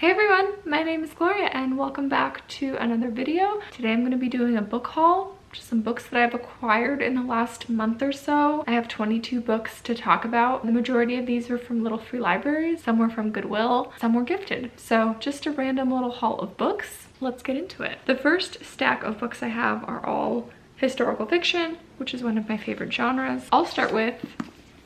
Hey everyone, my name is Gloria and welcome back to another video. Today I'm going to be doing a book haul, just some books that I've acquired in the last month or so. I have 22 books to talk about. The majority of these are from little free libraries, some were from Goodwill, some were gifted. So just a random little haul of books. Let's get into it. The first stack of books I have are all historical fiction, which is one of my favorite genres. I'll start with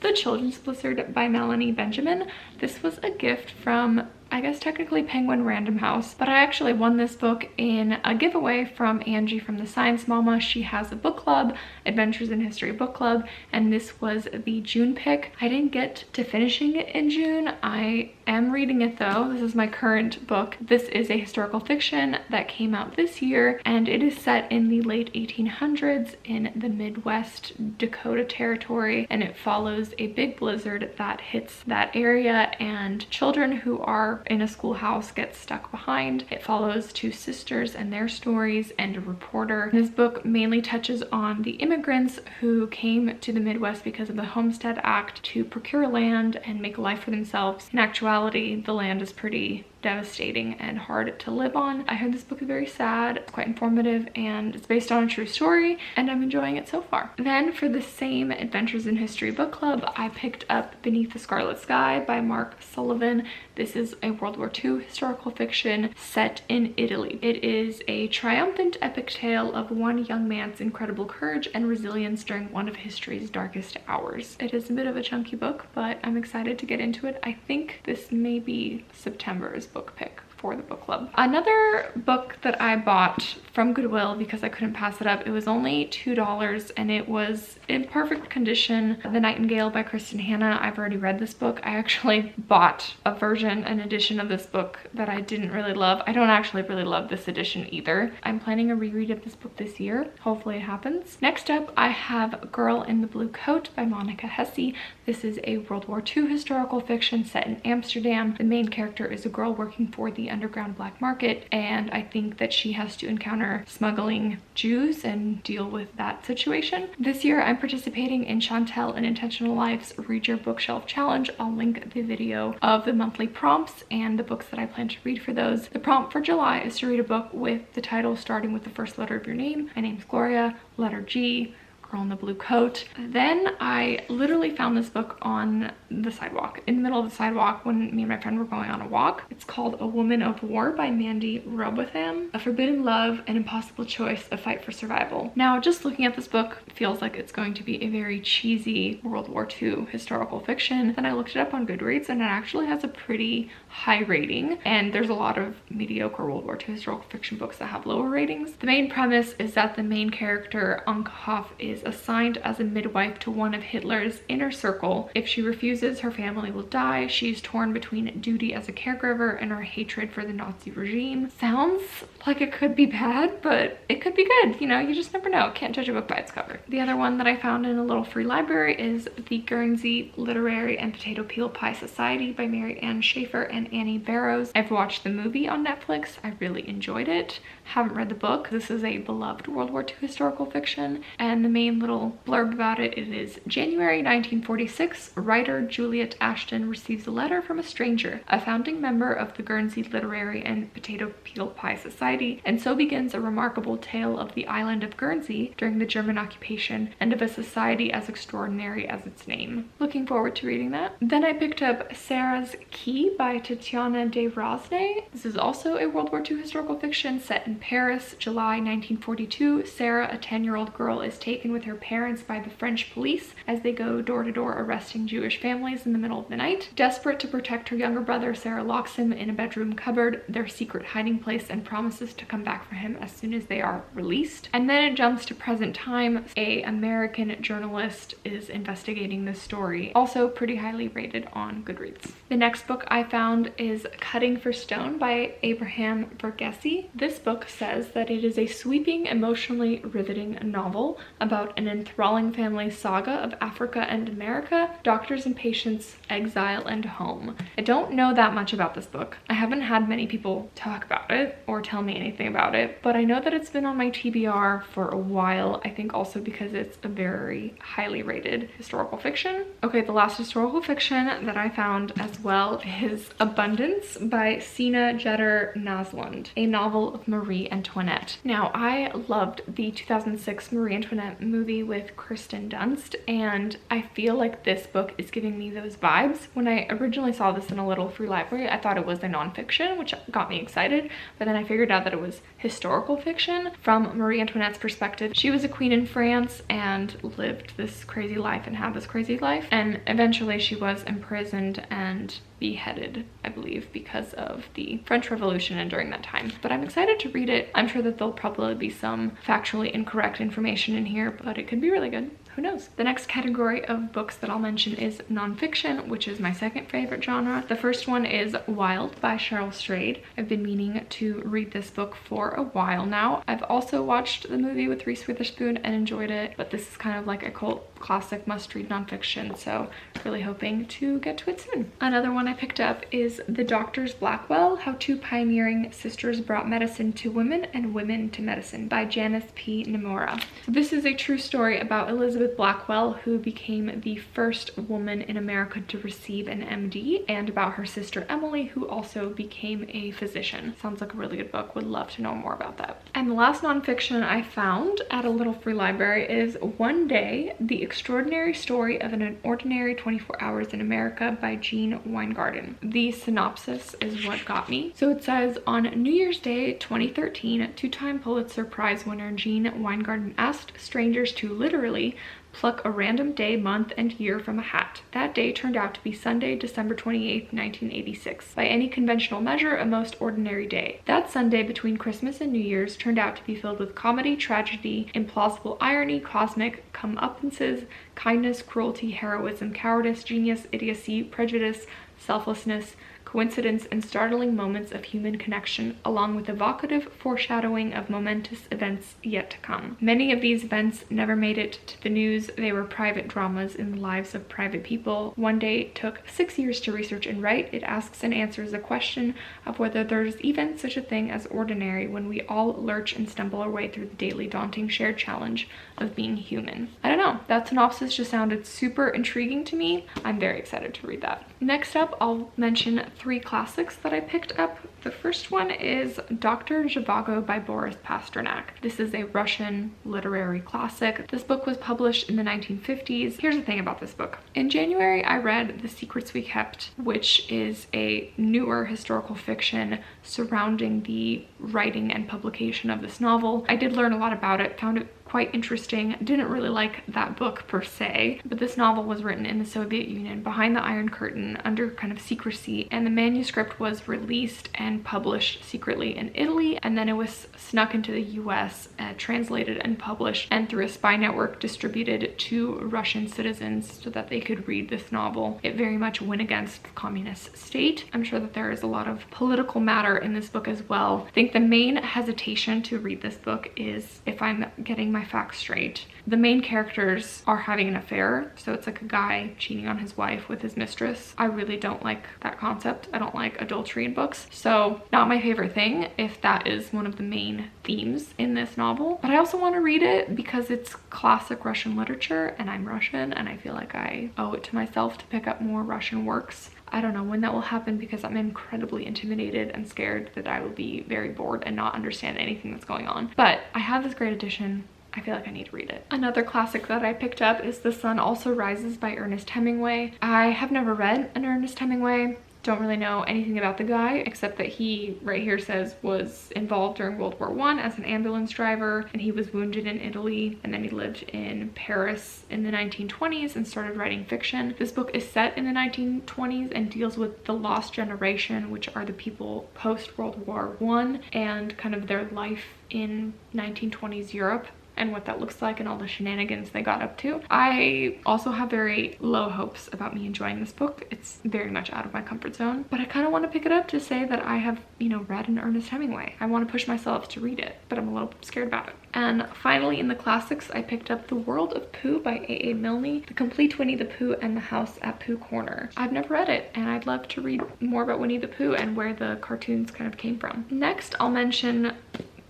The Children's Blizzard by Melanie Benjamin. This was a gift from, I guess technically Penguin Random House, but I actually won this book in a giveaway from Angie from the Science Mama. She has a book club, Adventures in History book club, and this was the June pick. I didn't get to finishing it in June. I am reading it though. This is my current book. This is a historical fiction that came out this year, and it is set in the late 1800s in the Midwest Dakota territory, and it follows a big blizzard that hits that area, and children who are in a schoolhouse get stuck behind. It follows two sisters and their stories and a reporter. This book mainly touches on the immigrants who came to the Midwest because of the Homestead Act to procure land and make a life for themselves. In actuality, the land is pretty devastating and hard to live on. I heard this book is very sad, it's quite informative, and it's based on a true story, and I'm enjoying it so far. Then for the same Adventures in History book club, I picked up Beneath the Scarlet Sky by Mark Sullivan. This is a World War II historical fiction set in Italy. It is a triumphant epic tale of one young man's incredible courage and resilience during one of history's darkest hours. It is a bit of a chunky book, but I'm excited to get into it. I think this may be September's book pick for the book club. Another book that I bought from Goodwill because I couldn't pass it up, it was only $2 and it was in perfect condition. The Nightingale by Kristin Hannah. I've already read this book. I actually bought a version, an edition of this book that I didn't really love. I don't actually really love this edition either. I'm planning a reread of this book this year. Hopefully it happens. Next up, I have Girl in the Blue Coat by Monica Hesse. This is a World War II historical fiction set in Amsterdam. The main character is a girl working for the underground black market, and I think that she has to encounter smuggling Jews and deal with that situation. This year I'm participating in Chantel and Intentional Life's Read Your Bookshelf Challenge. I'll link the video of the monthly prompts and the books that I plan to read for those. The prompt for July is to read a book with the title starting with the first letter of your name. My name's Gloria, letter G, Girl in the Blue Coat. Then I literally found this book on the sidewalk, in the middle of the sidewalk when me and my friend were going on a walk. It's called A Woman of War by Mandy Robotham. A forbidden love, an impossible choice, a fight for survival. Now, just looking at this book, it feels like it's going to be a very cheesy World War II historical fiction. Then I looked it up on Goodreads and it actually has a pretty high rating, and there's a lot of mediocre World War II historical fiction books that have lower ratings. The main premise is that the main character, Anke Hoff, is assigned as a midwife to one of Hitler's inner circle. If she refuses, her family will die. She's torn between duty as a caregiver and her hatred for the Nazi regime. Sounds like it could be bad, but it could be good. You know, you just never know. Can't judge a book by its cover. The other one that I found in a little free library is The Guernsey Literary and Potato Peel Pie Society by Mary Ann Shaffer and Annie Barrows. I've watched the movie on Netflix. I really enjoyed it. Haven't read the book. This is a beloved World War II historical fiction, and the main little blurb about it is January 1946, writer Juliet Ashton receives a letter from a stranger, a founding member of the Guernsey Literary and Potato Peel Pie Society, and so begins a remarkable tale of the island of Guernsey during the German occupation and of a society as extraordinary as its name. Looking forward to reading that. Then I picked up Sarah's Key by Tatiana de Rosnay. This is also a World War II historical fiction set in Paris, July 1942. Sarah, a 10-year-old girl, is taken with her parents by the French police as they go door to door arresting Jewish families in the middle of the night. Desperate to protect her younger brother, Sarah locks him in a bedroom cupboard, their secret hiding place, and promises to come back for him as soon as they are released. And then it jumps to present time. An American journalist is investigating this story, also pretty highly rated on Goodreads. The next book I found is Cutting for Stone by Abraham Verghese. This book says that it is a sweeping, emotionally riveting novel about about an enthralling family saga of Africa and America, doctors and patients, exile and home. I don't know that much about this book. I haven't had many people talk about it or tell me anything about it, but I know that it's been on my TBR for a while. I think also because it's a very highly rated historical fiction. Okay, the last historical fiction that I found as well is Abundance by Sena Naslund, a novel of Marie Antoinette. Now, I loved the 2006 Marie Antoinette movie with Kirsten Dunst, and I feel like this book is giving me those vibes. When I originally saw this in a little free library, I thought it was a nonfiction, which got me excited, but then I figured out that it was historical fiction from Marie Antoinette's perspective. She was a queen in France and lived this crazy life and had this crazy life, and eventually she was imprisoned and beheaded, I believe, because of the French Revolution and during that time. But I'm excited to read it. I'm sure that there'll probably be some factually incorrect information in here, but it could be really good. Who knows? The next category of books that I'll mention is nonfiction, which is my second favorite genre. The first one is Wild by Cheryl Strayed. I've been meaning to read this book for a while now. I've also watched the movie with Reese Witherspoon and enjoyed it, but this is kind of like a cult classic must-read nonfiction, so really hoping to get to it soon. Another one I picked up is The Doctor's Blackwell, How Two Pioneering Sisters Brought Medicine to Women and Women to Medicine by Janice P. Nimura. So this is a true story about Elizabeth Blackwell, who became the first woman in America to receive an MD, and about her sister Emily, who also became a physician. Sounds like a really good book. Would love to know more about that. And the last nonfiction I found at a little free library is One Day, The Extraordinary Story of an Ordinary 24 Hours in America by Gene Weingarten. The synopsis is what got me. So it says, on New Year's Day 2013, two-time Pulitzer Prize winner Gene Weingarten asked strangers to literally pluck a random day, month, and year from a hat. That day turned out to be Sunday, December 28, 1986. By any conventional measure, a most ordinary day. That Sunday between Christmas and New Year's turned out to be filled with comedy, tragedy, implausible irony, cosmic comeuppances, kindness, cruelty, heroism, cowardice, genius, idiocy, prejudice, selflessness, coincidence, and startling moments of human connection, along with evocative foreshadowing of momentous events yet to come. Many of these events never made it to the news. They were private dramas in the lives of private people. One Day took 6 years to research and write. It asks and answers the question of whether there's even such a thing as ordinary when we all lurch and stumble our way through the daily daunting shared challenge of being human. I don't know, that synopsis just sounded super intriguing to me. I'm very excited to read that. Next up, I'll mention 3 classics that I picked up. The first one is Dr. Zhivago by Boris Pasternak. This is a Russian literary classic. This book was published in the 1950s. Here's the thing about this book. In January, I read The Secrets We Kept, which is a newer historical fiction surrounding the writing and publication of this novel. I did learn a lot about it, found it quite interesting. Didn't really like that book per se, but this novel was written in the Soviet Union behind the Iron Curtain under kind of secrecy, and the manuscript was released and published secretly in Italy, and then it was snuck into the US, translated and published, and through a spy network distributed to Russian citizens so that they could read this novel. It very much went against the communist state. I'm sure that there is a lot of political matter in this book as well. I think the main hesitation to read this book is, if I'm getting my facts straight, the main characters are having an affair. So it's like a guy cheating on his wife with his mistress. I really don't like that concept. I don't like adultery in books. So not my favorite thing if that is one of the main themes in this novel. But I also want to read it because it's classic Russian literature and I'm Russian and I feel like I owe it to myself to pick up more Russian works. I don't know when that will happen because I'm incredibly intimidated and scared that I will be very bored and not understand anything that's going on. But I have this great edition. I feel like I need to read it. Another classic that I picked up is The Sun Also Rises by Ernest Hemingway. I have never read an Ernest Hemingway. Don't really know anything about the guy except that he, right here says, was involved during World War I as an ambulance driver, and he was wounded in Italy, and then he lived in Paris in the 1920s and started writing fiction. This book is set in the 1920s and deals with the lost generation, which are the people post World War I, and kind of their life in 1920s Europe. and what that looks like and all the shenanigans they got up to. I also have very low hopes about me enjoying this book. It's very much out of my comfort zone, but I kind of want to pick it up to say that I have, you know, read an Ernest Hemingway. I want to push myself to read it, but I'm a little scared about it. And finally, in the classics, I picked up The World of Pooh by A.A. Milne, The Complete Winnie the Pooh, and The House at Pooh Corner. I've never read it, and I'd love to read more about Winnie the Pooh and where the cartoons kind of came from. Next, I'll mention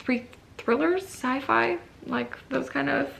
3 thrillers, sci-fi, like those kind of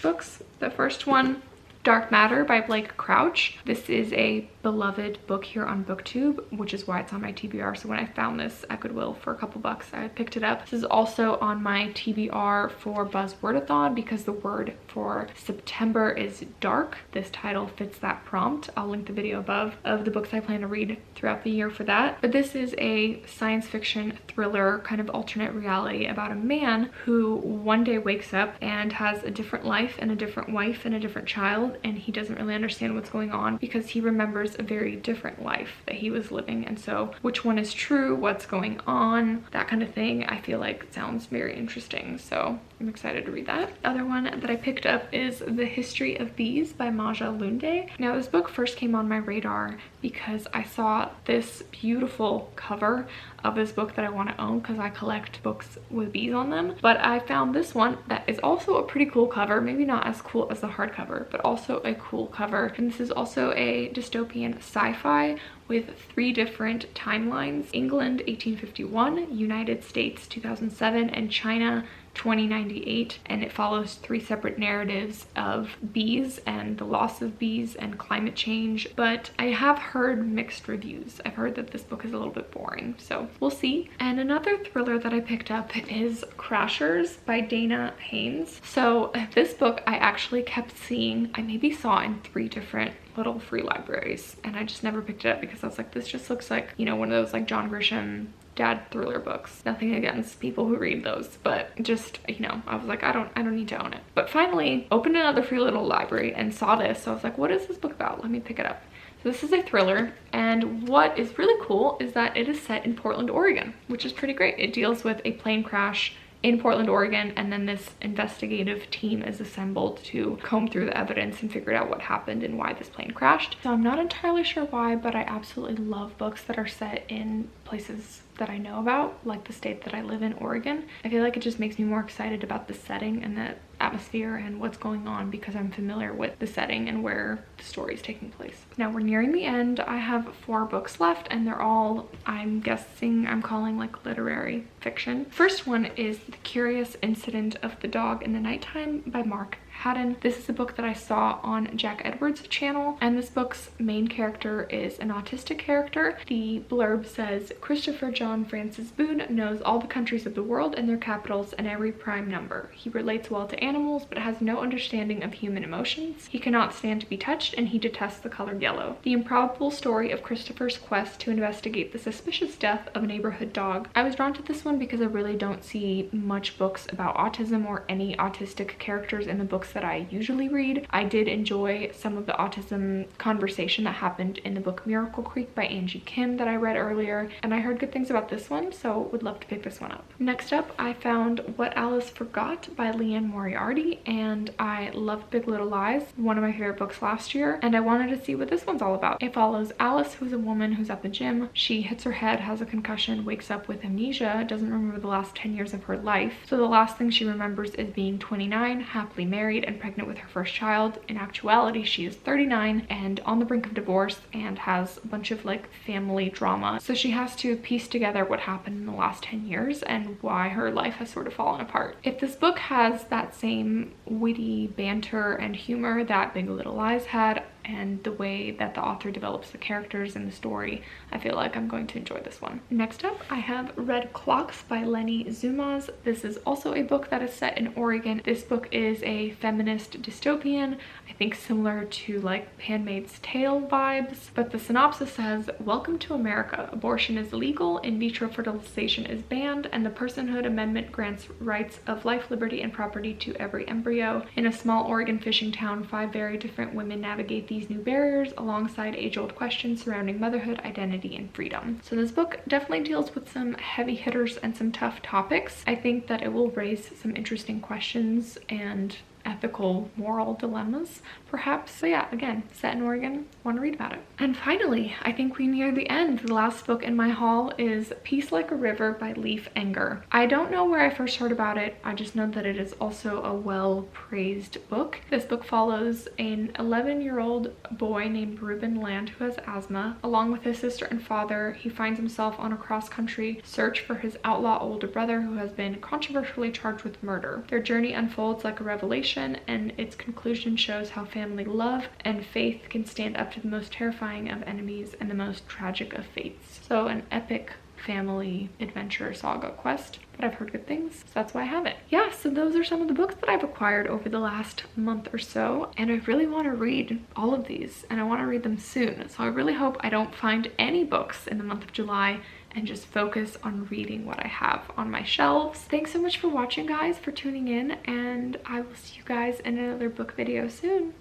books. The first one, Dark Matter by Blake Crouch. This is a beloved book here on BookTube, which is why it's on my TBR. So when I found this at Goodwill for a couple bucks, I picked it up. This is also on my TBR for Buzzwordathon because the word for September is dark. This title fits that prompt. I'll link the video above of the books I plan to read throughout the year for that. But this is a science fiction thriller, kind of alternate reality about a man who one day wakes up and has a different life and a different wife and a different child, and he doesn't really understand what's going on because he remembers a very different life that he was living. And so which one is true, what's going on, that kind of thing, I feel like sounds very interesting. So I'm excited to read that. The other one that I picked up is The History of Bees by Maja Lunde. Now this book first came on my radar because I saw this beautiful cover of this book that I want to own because I collect books with bees on them. But I found this one that is also a pretty cool cover, maybe not as cool as the hardcover, but also a cool cover. And this is also a dystopian sci-fi with 3 different timelines: England 1851, United States 2007, and China 2098, and it follows 3 separate narratives of bees and the loss of bees and climate change. But I have heard mixed reviews. I've heard that this book is a little bit boring, so we'll see. And another thriller that I picked up is Crashers by Dana Haynes. So this book I actually kept seeing, I maybe saw in 3 different little free libraries, and I just never picked it up because I was like, this just looks like, you know, one of those like John Grisham dad thriller books. Nothing against people who read those, but just, you know, I was like, I don't need to own it. But finally opened another free little library and saw this, so I was like, what is this book about? Let me pick it up. So this is a thriller, and what is really cool is that it is set in Portland, Oregon, which is pretty great. It deals with a plane crash in Portland, Oregon, and then this investigative team is assembled to comb through the evidence and figure out what happened and why this plane crashed. So I'm not entirely sure why, but I absolutely love books that are set in places that I know about, like the state that I live in, Oregon. I feel like it just makes me more excited about the setting and the atmosphere and what's going on because I'm familiar with the setting and where the story is taking place. Now we're nearing the end. I have 4 books left, and they're all, I'm guessing, I'm calling like literary fiction. First one is The Curious Incident of the Dog in the Nighttime by Mark Haddon. This is a book that I saw on Jack Edwards' channel, and this book's main character is an autistic character. The blurb says, Christopher John Francis Boone knows all the countries of the world and their capitals and every prime number. He relates well to animals but has no understanding of human emotions. He cannot stand to be touched, and he detests the color yellow. The improbable story of Christopher's quest to investigate the suspicious death of a neighborhood dog. I was drawn to this one because I really don't see much books about autism or any autistic characters in the books that I usually read. I did enjoy some of the autism conversation that happened in the book Miracle Creek by Angie Kim that I read earlier, and I heard good things about this one, so would love to pick this one up. Next up, I found What Alice Forgot by Leanne Moriarty, and I loved Big Little Lies, one of my favorite books last year, and I wanted to see what this one's all about. It follows Alice, who's a woman who's at the gym. She hits her head, has a concussion, wakes up with amnesia, doesn't remember the last 10 years of her life. So the last thing she remembers is being 29, happily married, and pregnant with her first child. In actuality, she is 39 and on the brink of divorce and has a bunch of like family drama. So she has to piece together what happened in the last 10 years and why her life has sort of fallen apart. If this book has that same witty banter and humor that Big Little Lies had, and the way that the author develops the characters in the story, I feel like I'm going to enjoy this one. Next up, I have Red Clocks by Lenny Zumas. This is also a book that is set in Oregon. This book is a feminist dystopian, I think similar to like Handmaid's Tale vibes, but the synopsis says, welcome to America. Abortion is legal, in vitro fertilization is banned, and the Personhood Amendment grants rights of life, liberty, and property to every embryo. In a small Oregon fishing town, 5 very different women navigate the these new barriers alongside age-old questions surrounding motherhood, identity, and freedom. So this book definitely deals with some heavy hitters and some tough topics. I think that it will raise some interesting questions and ethical, moral dilemmas, perhaps. But yeah, again, set in Oregon, want to read about it. And finally, I think we near the end. The last book in my haul is Peace Like a River by Leif Enger. I don't know where I first heard about it. I just know that it is also a well-praised book. This book follows an 11-year-old boy named Ruben Land who has asthma. Along with his sister and father, he finds himself on a cross-country search for his outlaw older brother who has been controversially charged with murder. Their journey unfolds like a revelation, and its conclusion shows how family love and faith can stand up to the most terrifying of enemies and the most tragic of fates. So an epic family adventure saga quest, but I've heard good things, so that's why I have it. Yeah, so those are some of the books that I've acquired over the last month or so, and I really want to read all of these, and I want to read them soon. So I really hope I don't find any books in the month of July and just focus on reading what I have on my shelves. Thanks so much for watching, guys, for tuning in, and I will see you guys in another book video soon.